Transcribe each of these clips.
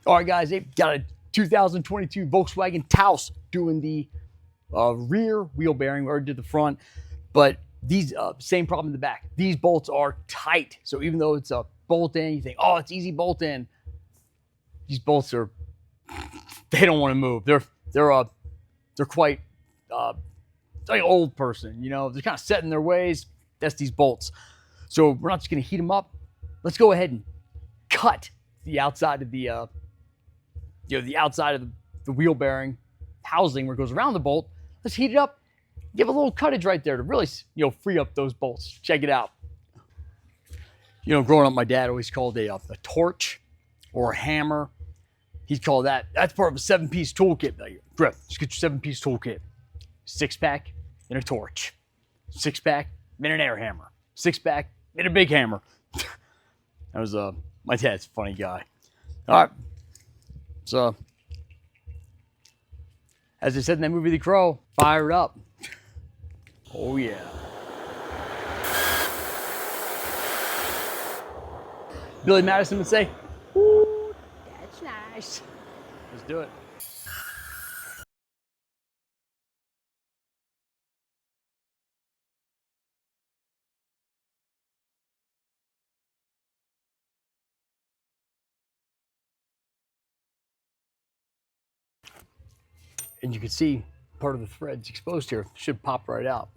All right, guys, they've got a 2022 Volkswagen Taos doing the rear wheel bearing. We already did the front, but these same problem in the back. These bolts are tight, so even though it's a bolt in, you think, oh, it's easy bolt in. These bolts are, they don't want to move. They're quite like an old person, you know. They're kind of set in their ways. That's these bolts. So we're not just going to heat them up. Let's go ahead and cut the outside of the the outside of the wheel bearing housing where it goes around the bolt. Let's heat it up. Give a little cuttage right there to really, free up those bolts. Check it out. You know, growing up, my dad always called a torch or a hammer. He'd call that's part of a 7-piece toolkit. Like, Griff, just get your 7-piece toolkit. 6-pack and a torch. 6-pack and an air hammer. 6-pack and a big hammer. That was my dad's a funny guy. All right. So, as they said in that movie, The Crow, fire it up. Oh, yeah. Billy Madison would say, ooh, that's nice. Let's do it. And you can see part of the threads exposed here. Should pop right out.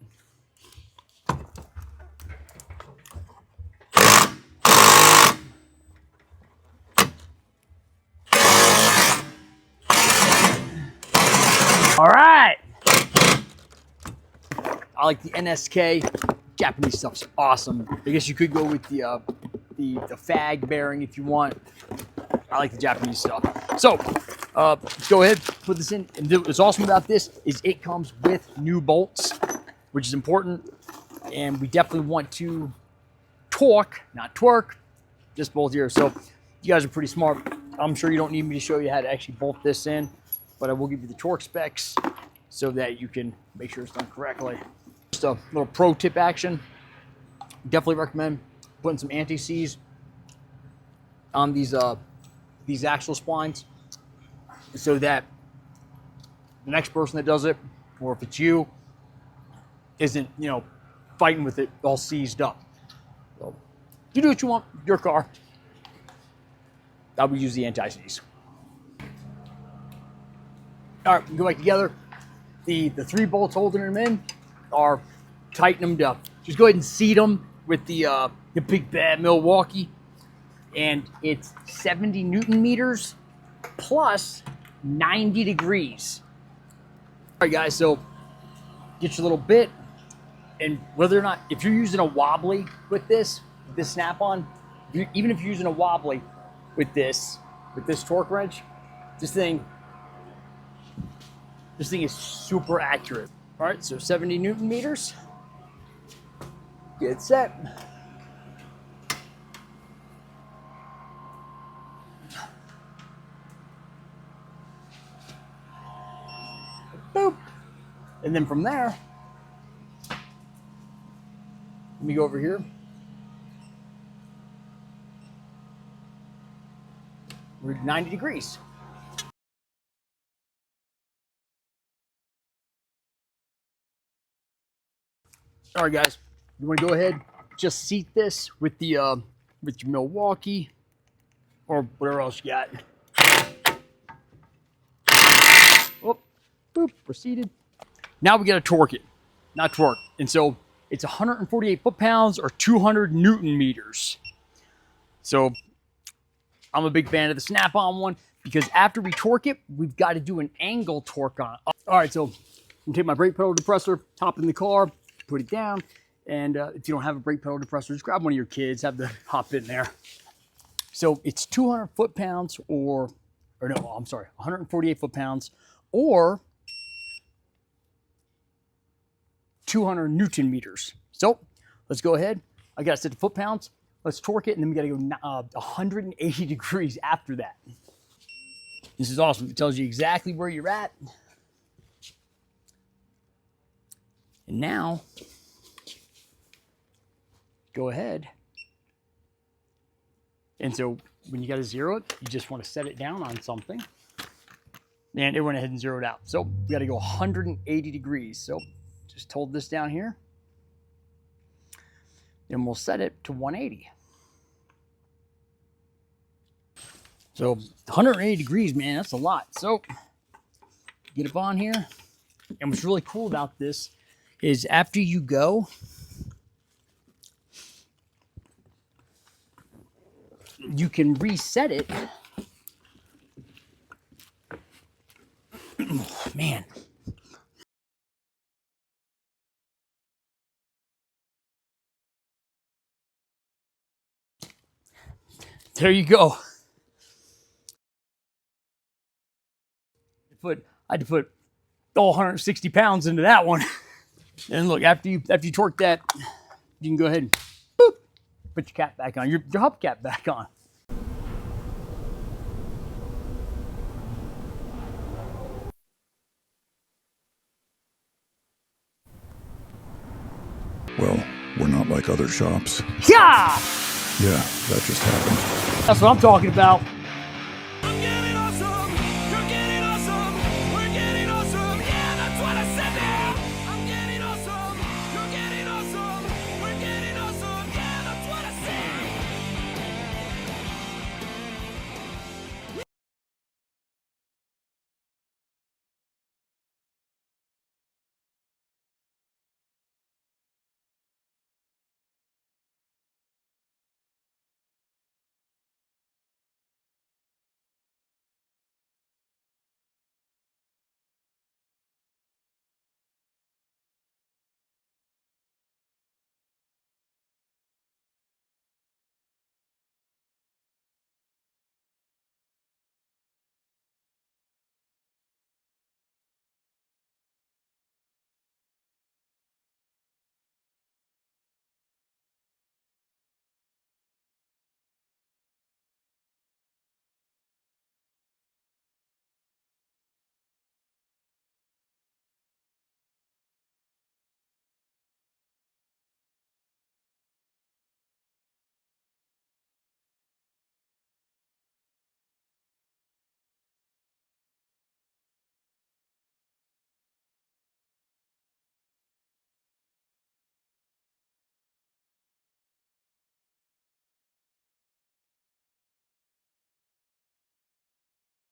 All right. I like the NSK. Japanese stuff's awesome. I guess you could go with the fag bearing if you want. I like the Japanese stuff. So let's go ahead, put this in. And what's awesome about this is it comes with new bolts, which is important. And we definitely want to torque, not twerk, this bolt here. So you guys are pretty smart. I'm sure you don't need me to show you how to actually bolt this in, but I will give you the torque specs so that you can make sure it's done correctly. Just a little pro tip action. Definitely recommend putting some anti-seize on these axle splines so that the next person that does it, or if it's you, isn't, fighting with it all seized up. So you do what you want, your car. I would use the anti-seize. All right, go back together. The 3 bolts holding them in are tighten them up. Just go ahead and seat them with the big bad Milwaukee, and it's 70 Newton meters plus 90 degrees. All right, guys. So get your little bit, and whether or not, if you're using a wobbly with this snap-on, even if you're using a wobbly with this torque wrench, this thing is super accurate. All right, so 70 Newton meters. Get set. Boop. And then from there, let me go over here. We're at 90 degrees. All right, guys, you want to go ahead, just seat this with the with your Milwaukee or whatever else you got. Oh, boop, we're seated. Now we got to torque it, not twerk. And so it's 148 foot-pounds or 200 Newton meters. So I'm a big fan of the snap-on one because after we torque it, we've got to do an angle torque on it. All right, so I'm gonna take my brake pedal depressor, hop in the car, put it down, and if you don't have a brake pedal depressor, just grab one of your kids, have them hop in there. So it's 200 foot-pounds or no, I'm sorry, 148 foot-pounds or 200 Newton meters. So let's go ahead. I got to set the foot-pounds. Let's torque it, and then we got to go 180 degrees after that. This is awesome. It tells you exactly where you're at. And now, go ahead And so when you got to zero it, you just want to set it down on something. And it went ahead and zeroed out. So we got to go 180 degrees. So just hold this down here. And we'll set it to 180. So 180 degrees, man, that's a lot. So get up on here. And what's really cool about this is after you go, you can reset it. Oh, man. There you go. I had to put all 160 pounds into that one. And look, after you torque that, you can go ahead and boop, put your cap back on, your hubcap back on. Well, we're not like other shops. Yeah! Yeah, that just happened. That's what I'm talking about.